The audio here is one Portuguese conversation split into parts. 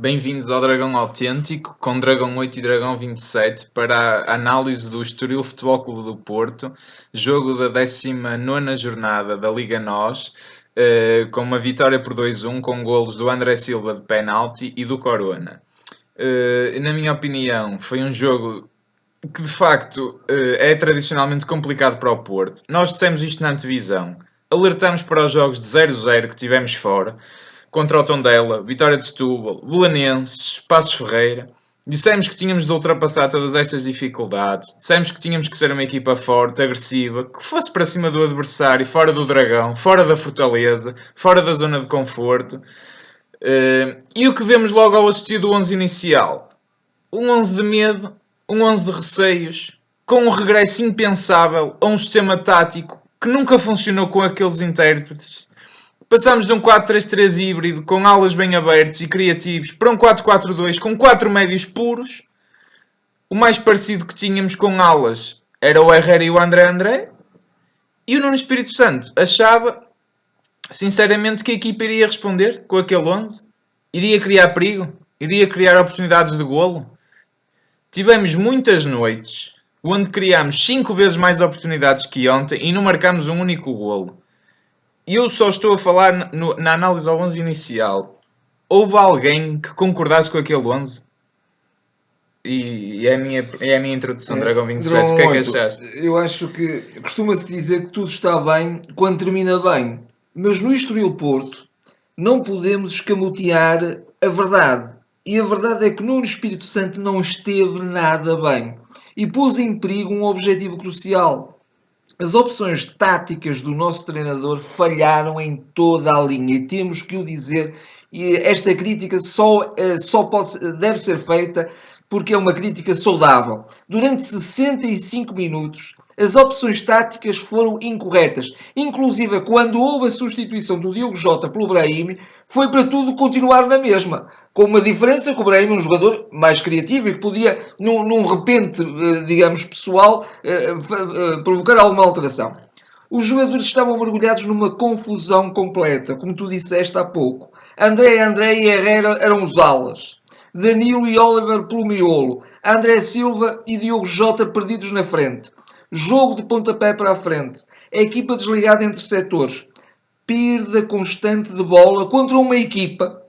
Bem-vindos ao Dragão Autêntico, com Dragão 8 e Dragão 27, para a análise do Estoril Futebol Clube do Porto, jogo da 19ª jornada da Liga NOS, com uma vitória por 2-1, com golos do André Silva de penalti e do Corona. Na minha opinião, foi um jogo que de facto é tradicionalmente complicado para o Porto. Nós dissemos isto na antevisão, alertamos para os jogos de 0-0 que tivemos fora, contra o Tondela, Vitória de Setúbal, Belenenses, Passos Ferreira. Dissemos que tínhamos de ultrapassar todas estas dificuldades. Dissemos que tínhamos que ser uma equipa forte, agressiva, que fosse para cima do adversário, fora do Dragão, fora da Fortaleza, fora da zona de conforto. E o que vemos logo ao assistir do 11 inicial? Um 11 de medo, um 11 de receios, com um regresso impensável a um sistema tático que nunca funcionou com aqueles intérpretes. Passámos de um 4-3-3 híbrido, com alas bem abertos e criativos, para um 4-4-2 com 4 médios puros. O mais parecido que tínhamos com alas era o Herrera e o André. E o Nuno Espírito Santo achava, sinceramente, que a equipa iria responder com aquele 11. Iria criar perigo, iria criar oportunidades de golo. Tivemos muitas noites onde criámos 5 vezes mais oportunidades que ontem e não marcámos um único golo. E eu só estou a falar na análise ao 11 inicial. Houve alguém que concordasse com aquele 11? E é a minha introdução, Dragão 27. O que é que achaste? Eu acho que costuma-se dizer que tudo está bem quando termina bem. Mas no Estoril Porto não podemos escamotear a verdade. E a verdade é que Nuno Espírito Santo não esteve nada bem. E pôs em perigo um objetivo crucial. As opções táticas do nosso treinador falharam em toda a linha e temos que o dizer. E esta crítica deve ser feita porque é uma crítica saudável. Durante 65 minutos, as opções táticas foram incorretas. Inclusive, quando houve a substituição do Diogo Jota pelo Brahim, foi para tudo continuar na mesma. Com uma diferença que o Brahim é um jogador mais criativo e que podia, num repente, digamos, pessoal, provocar alguma alteração. Os jogadores estavam mergulhados numa confusão completa, como tu disseste há pouco. André e Herrera eram os alas. Danilo e Oliver pelo miolo. André Silva e Diogo Jota perdidos na frente. Jogo de pontapé para a frente. A equipa desligada entre setores. Perda constante de bola contra uma equipa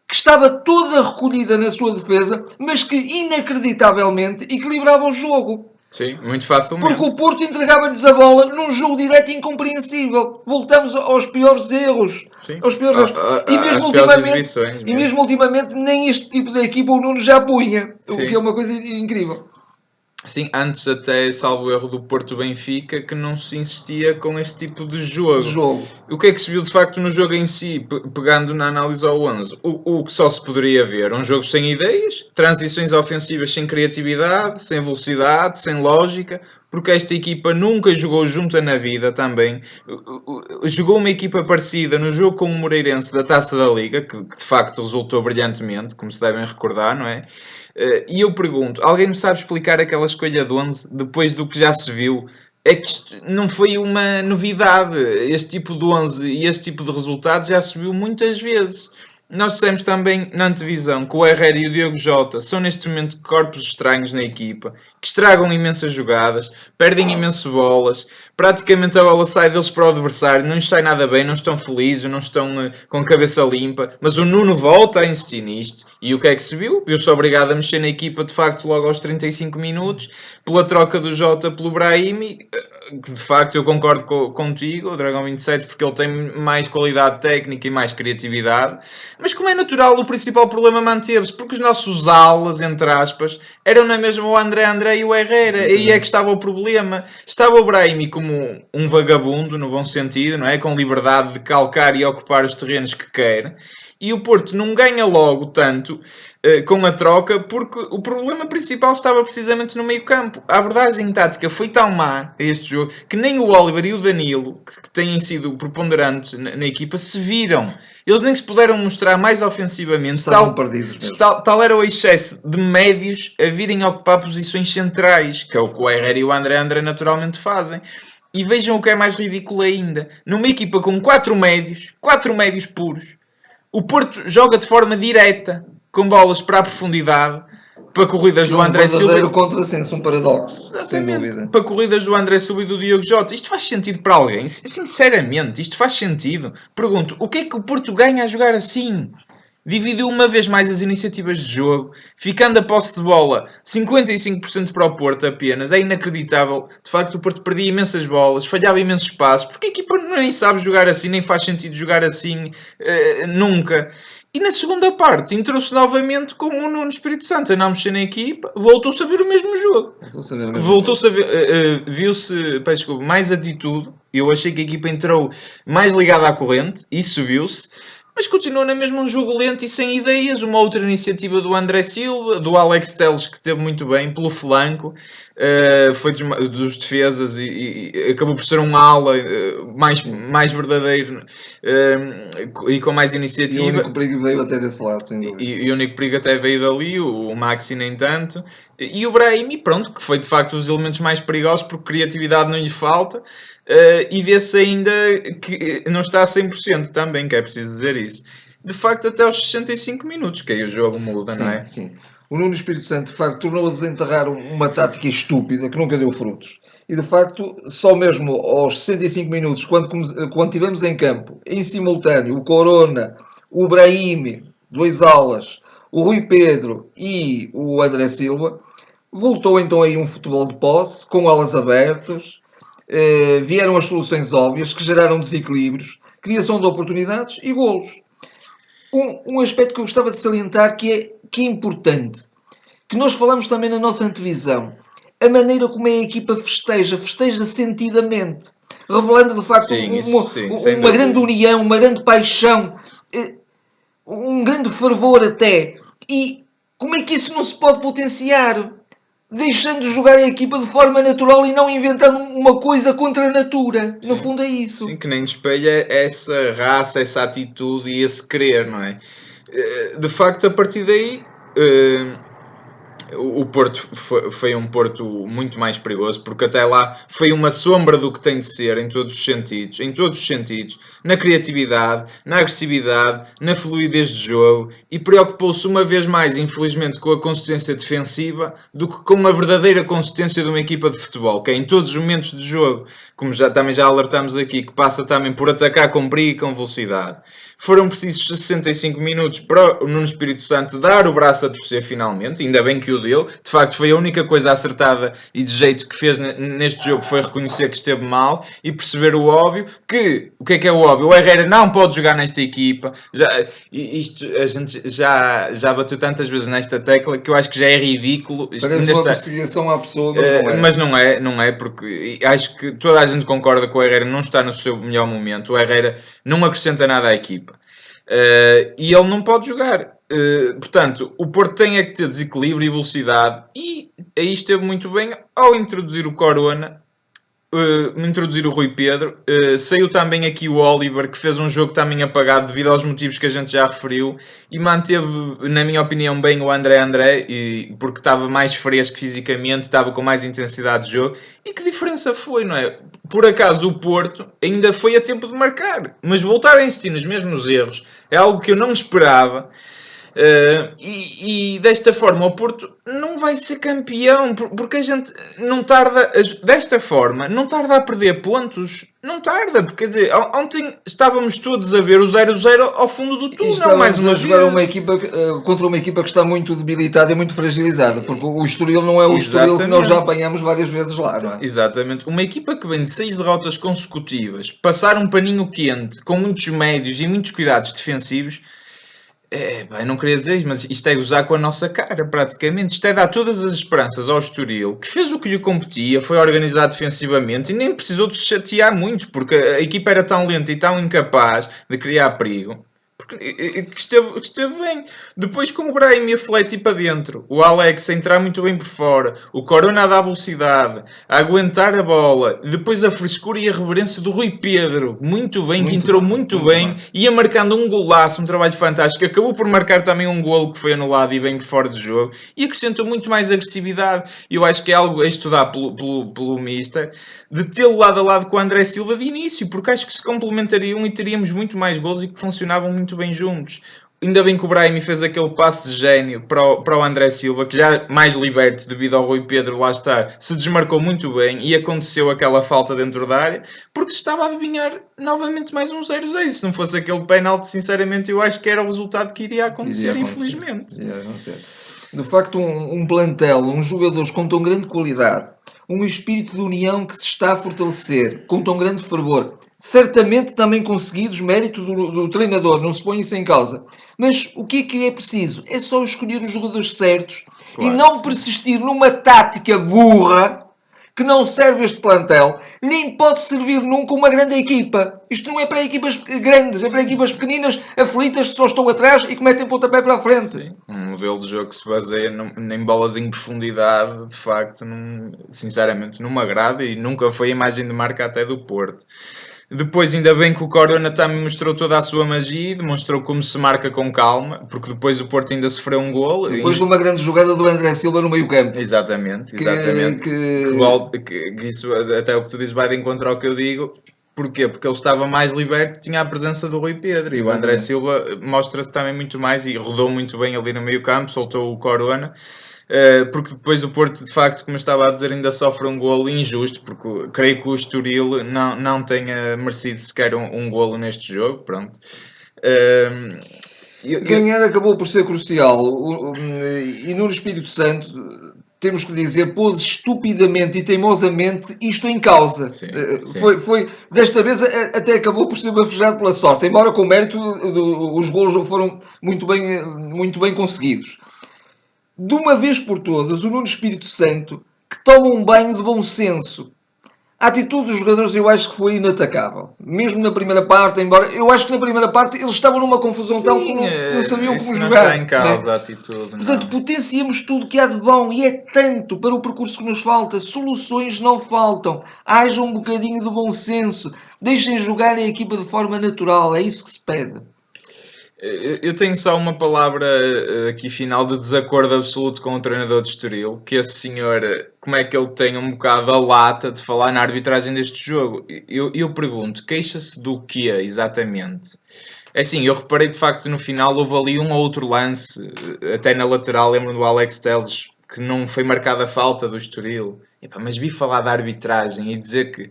que estava toda recolhida na sua defesa, mas que inacreditavelmente equilibrava o jogo. Sim, muito facilmente. Porque o Porto entregava-lhes a bola num jogo direto incompreensível. Voltamos aos piores erros. Sim. Aos piores erros. E mesmo ultimamente nem este tipo de equipa o Nuno já punha. Sim. O que é uma coisa incrível. Sim, antes até, salvo o erro do Porto Benfica, que não se insistia com este tipo de jogo. O que é que se viu de facto no jogo em si, pegando na análise ao 11? O que só se poderia ver, um jogo sem ideias, transições ofensivas sem criatividade, sem velocidade, sem lógica, porque esta equipa nunca jogou junta na vida também. Jogou uma equipa parecida no jogo com o Moreirense da Taça da Liga, que de facto resultou brilhantemente, como se devem recordar, não é? E eu pergunto, alguém me sabe explicar aquela escolha de 11 depois do que já se viu? É que isto não foi uma novidade. Este tipo de 11 e este tipo de resultado já se viu muitas vezes. Nós dissemos também na antevisão que o Herrera e o Diogo Jota são neste momento corpos estranhos na equipa, que estragam imensas jogadas, perdem imensas bolas, praticamente a bola sai deles para o adversário, não sai nada bem, não estão felizes, não estão com a cabeça limpa, mas o Nuno volta a insistir nisto. E o que é que se viu? Viu-se obrigado a mexer na equipa de facto logo aos 35 minutos, pela troca do Jota pelo Brahim, que de facto eu concordo contigo, o Dragão 27, porque ele tem mais qualidade técnica e mais criatividade. Mas como é natural, o principal problema manteve-se, porque os nossos alas, entre aspas, eram na mesma o André e o Herrera. E aí é que estava o problema. Estava o Brahim como um vagabundo, no bom sentido, não é? Com liberdade de calcar e ocupar os terrenos que quer. E o Porto não ganha logo tanto com a troca, porque o problema principal estava precisamente no meio campo. A abordagem tática foi tão má a este jogo que nem o Oliver e o Danilo, que têm sido preponderantes na equipa, se viram. Eles nem se puderam mostrar mais ofensivamente. Estavam perdidos mesmo. Tal era o excesso de médios a virem ocupar posições centrais, que é o que o Herrera e o André naturalmente fazem. E vejam o que é mais ridículo ainda. Numa equipa com 4 médios puros, o Porto joga de forma direta. com bolas para a profundidade, para corridas do André Silva. Um verdadeiro contrassenso, um paradoxo. Exatamente. Sem dúvida. Para corridas do André Silva e do Diogo Jota. Isto faz sentido para alguém? Sinceramente, isto faz sentido? Pergunto, o que é que o Porto ganha a jogar assim? Dividiu uma vez mais as iniciativas de jogo, ficando a posse de bola 55% para o Porto apenas. É inacreditável. De facto, o Porto perdia imensas bolas, falhava imensos passos, porque a equipa nem sabe jogar assim, nem faz sentido jogar assim, nunca. E na segunda parte, entrou-se novamente com o Nuno Espírito Santo a não mexer na equipa, voltou-se a ver o mesmo jogo. Voltou-se a ver, viu-se, desculpa, mais atitude. Eu achei que a equipa entrou mais ligada à corrente, isso viu-se. Mas continua na mesma um jogo lento e sem ideias. Uma outra iniciativa do André Silva, do Alex Telles, que esteve muito bem pelo flanco, foi dos defesas e acabou por ser um ala mais verdadeiro e com mais iniciativa. E o único perigo veio até desse lado, sem dúvida. E o único perigo até veio dali, o Maxi nem tanto. E o Brahimi, pronto, que foi de facto um dos elementos mais perigosos, porque criatividade não lhe falta. E vê-se ainda que não está a 100% também, que é preciso dizer isso. De facto, até aos 65 minutos, que aí o jogo muda, sim, não é? Sim. O Nuno Espírito Santo, de facto, tornou a desenterrar uma tática estúpida que nunca deu frutos. E, de facto, só mesmo aos 65 minutos, quando tivemos em campo, em simultâneo, o Corona, o Brahimi, dois alas, o Rui Pedro e o André Silva, voltou então aí um futebol de posse, com alas abertas. Vieram as soluções óbvias que geraram desequilíbrios, criação de oportunidades e golos. Um aspecto que eu gostava de salientar que é importante, que nós falamos também na nossa antevisão, a maneira como a equipa festeja sentidamente, revelando de facto uma grande união, uma grande paixão, um grande fervor até. E como é que isso não se pode potenciar? Deixando de jogar a equipa de forma natural e não inventando uma coisa contra a natura. No fundo é isso. Sim, que nem espelha essa raça, essa atitude e esse querer, não é? De facto, a partir daí, o Porto foi um Porto muito mais perigoso, porque até lá foi uma sombra do que tem de ser em todos os sentidos, na criatividade, na agressividade, na fluidez de jogo, e preocupou-se uma vez mais, infelizmente, com a consistência defensiva do que com a verdadeira consistência de uma equipa de futebol, que é em todos os momentos de jogo, como também já alertamos aqui, que passa também por atacar com perigo e com velocidade. Foram precisos 65 minutos para o Nuno Espírito Santo dar o braço a torcer finalmente, ainda bem que o deu. De facto, foi a única coisa acertada e de jeito que fez neste jogo, foi reconhecer que esteve mal e perceber o óbvio, o que é o óbvio? O Herrera não pode jogar nesta equipa. Isto a gente já bateu tantas vezes nesta tecla que eu acho que já é ridículo. Parece uma perseguição à pessoa, mas não é. Não é, porque acho que toda a gente concorda que o Herrera não está no seu melhor momento. O Herrera não acrescenta nada à equipa. E ele não pode jogar. Portanto, o Porto tem é que ter desequilíbrio e velocidade, e aí esteve muito bem ao introduzir o Corona, introduzir o Rui Pedro. Saiu também aqui o Oliver, que fez um jogo também apagado devido aos motivos que a gente já referiu, e manteve, na minha opinião, bem o André, porque estava mais fresco fisicamente, estava com mais intensidade de jogo. E que diferença foi, não é? Por acaso o Porto ainda foi a tempo de marcar, mas voltar a insistir nos mesmos erros é algo que eu não esperava. E desta forma o Porto não vai ser campeão, porque a gente não tarda, desta forma, não tarda a perder pontos, não tarda, porque quer dizer, ontem estávamos todos a ver o 0-0 ao fundo do túnel, mais uma vez. Jogar contra uma equipa que está muito debilitada e muito fragilizada, porque o Estoril não é o Estoril que nós já apanhamos várias vezes lá, não é? Exatamente, uma equipa que vem de 6 derrotas consecutivas, passar um paninho quente, com muitos médios e muitos cuidados defensivos. Eu não queria dizer isto, mas isto é gozar com a nossa cara, praticamente. Isto é dar todas as esperanças ao Estoril, que fez o que lhe competia, foi organizado defensivamente e nem precisou de se chatear muito, porque a equipa era tão lenta e tão incapaz de criar perigo. Que esteve bem. Depois, com o Brahim a Fleti para dentro, o Alex a entrar muito bem por fora, o Corona a dar velocidade, a aguentar a bola, depois a frescura e a reverência do Rui Pedro, muito bem, que entrou muito bem, ia marcando um golaço, um trabalho fantástico, acabou por marcar também um golo que foi anulado e bem por fora do jogo, e acrescentou muito mais agressividade. Eu acho que é algo a estudar pelo Mister, de tê-lo lado a lado com o André Silva de início, porque acho que se complementariam e teríamos muito mais golos e que funcionavam muito bem juntos. Ainda bem que o Brahimi fez aquele passe de gênio para o André Silva, que já mais liberto devido ao Rui Pedro lá estar, se desmarcou muito bem e aconteceu aquela falta dentro da área, porque se estava a adivinhar novamente mais um 0-0. Se não fosse aquele pênalti, sinceramente, eu acho que era o resultado que iria acontecer, infelizmente. De facto, um plantel, uns jogadores com tão grande qualidade, um espírito de união que se está a fortalecer, com tão grande fervor, certamente também conseguidos, mérito do treinador, não se põe isso em causa. Mas o que é preciso? É só escolher os jogadores certos, claro, e não persistir numa tática burra que não serve este plantel, nem pode servir nunca uma grande equipa. Isto não é para equipas grandes, é para equipas pequeninas, aflitas, que só estão atrás e que metem pontapé para a frente. Sim, um modelo de jogo que se baseia em bolas em profundidade, de facto, sinceramente, não me agrada e nunca foi a imagem de marca até do Porto. Depois, ainda bem que o Corona também mostrou toda a sua magia, demonstrou como se marca com calma, porque depois o Porto ainda sofreu um golo. Depois de uma grande jogada do André Silva no meio-campo. Exatamente. Isso, até o que tu dizes, vai de encontro ao que eu digo. Porquê? Porque ele estava mais liberto, tinha a presença do Rui Pedro. Exatamente. E o André Silva mostra-se também muito mais e rodou muito bem ali no meio-campo, soltou o Corona. Porque depois o Porto, de facto, como eu estava a dizer, ainda sofre um golo injusto, porque creio que o Estoril não tenha merecido sequer um golo neste jogo. Pronto. Ganhar acabou por ser crucial. E no Espírito Santo, temos que dizer, pôs estupidamente e teimosamente isto em causa. Sim. Foi, desta vez até acabou por ser bafejado pela sorte, embora com mérito os golos foram muito bem conseguidos. De uma vez por todas, o Nuno Espírito Santo, que toma um banho de bom senso. A atitude dos jogadores eu acho que foi inatacável. Mesmo na primeira parte, embora eu acho que na primeira parte eles estavam numa confusão tal que não sabiam como jogar. Não está em causa a atitude. Portanto, potenciamos tudo que há de bom e é tanto para o percurso que nos falta. Soluções não faltam. Haja um bocadinho de bom senso. Deixem jogar a equipa de forma natural. É isso que se pede. Eu tenho só uma palavra aqui final de desacordo absoluto com o treinador de Estoril, que esse senhor, como é que ele tem um bocado a lata de falar na arbitragem deste jogo? Eu pergunto, queixa-se do quê exatamente? É assim, eu reparei de facto no final houve ali um ou outro lance, até na lateral, lembro do Alex Telles, que não foi marcada a falta do Estoril. Mas vi falar da arbitragem e dizer que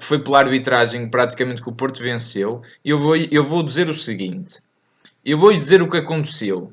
foi pela arbitragem praticamente que o Porto venceu. Eu vou dizer o seguinte. Eu vou-lhe dizer o que aconteceu.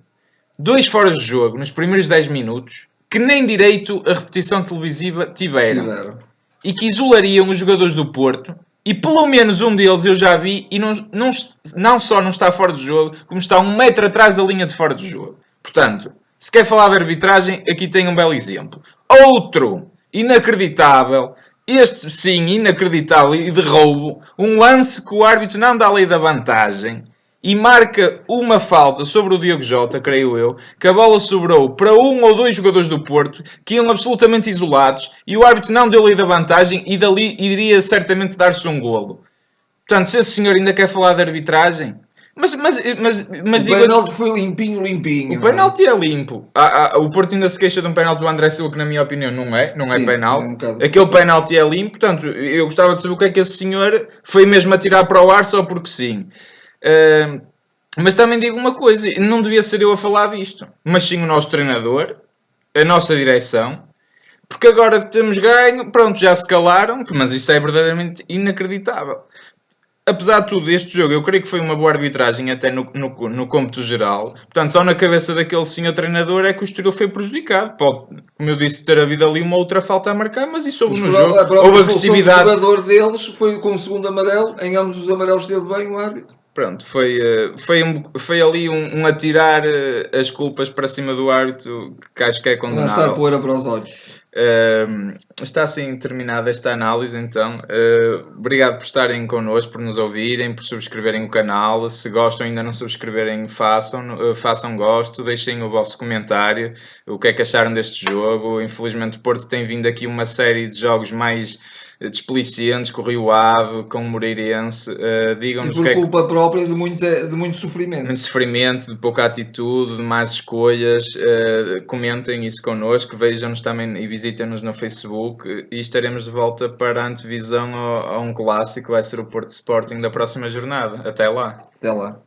2 fora de jogo nos primeiros 10 minutos, que nem direito a repetição televisiva tiveram. E que isolariam os jogadores do Porto. E pelo menos um deles eu já vi e não só não está fora de jogo, como está 1 metro atrás da linha de fora de jogo. Portanto, se quer falar de arbitragem, aqui tem um belo exemplo. Outro, inacreditável, este sim, inacreditável e de roubo, um lance que o árbitro não dá a lei da vantagem e marca uma falta sobre o Diogo Jota, creio eu, que a bola sobrou para 1 ou 2 jogadores do Porto, que iam absolutamente isolados, e o árbitro não deu lei da vantagem, e dali iria certamente dar-se um golo. Portanto, se esse senhor ainda quer falar de arbitragem... Mas o penalti foi limpinho. O penalti é limpo. O Porto ainda se queixa de um penalti do André Silva, que na minha opinião não é penalti. Aquele penalti é limpo, portanto, eu gostava de saber o que é que esse senhor foi mesmo a tirar para o ar só porque sim. Mas também digo uma coisa, não devia ser eu a falar disto, mas sim o nosso treinador, a nossa direção, porque agora que temos ganho, pronto, já se calaram, mas isso é verdadeiramente inacreditável. Apesar de tudo, este jogo eu creio que foi uma boa arbitragem até no cômputo geral. Portanto, só na cabeça daquele senhor treinador é que o Estoril foi prejudicado. Pode, como eu disse, ter havido ali uma outra falta a marcar, mas isso houve no jogo. Houve agressividade. O jogador deles foi com o segundo amarelo, em ambos os amarelos teve bem o árbitro. Pronto, foi ali um atirar as culpas para cima do árbitro, que acho que é condenável. Lançar poeira para os olhos. Está assim terminada esta análise, então. Obrigado por estarem connosco, por nos ouvirem, por subscreverem o canal. Se gostam e ainda não subscreverem, façam gosto, deixem o vosso comentário. O que é que acharam deste jogo? Infelizmente o Porto tem vindo aqui uma série de jogos mais desplicentes, com o Rio Ave, com o Moreirense. Digam-nos por culpa própria de muito sofrimento. Muito sofrimento, de pouca atitude, de más escolhas. Comentem isso connosco, vejam-nos também e visitem-nos no Facebook e estaremos de volta para a antevisão a um clássico, vai ser o Porto Sporting da próxima jornada. Até lá. Até lá.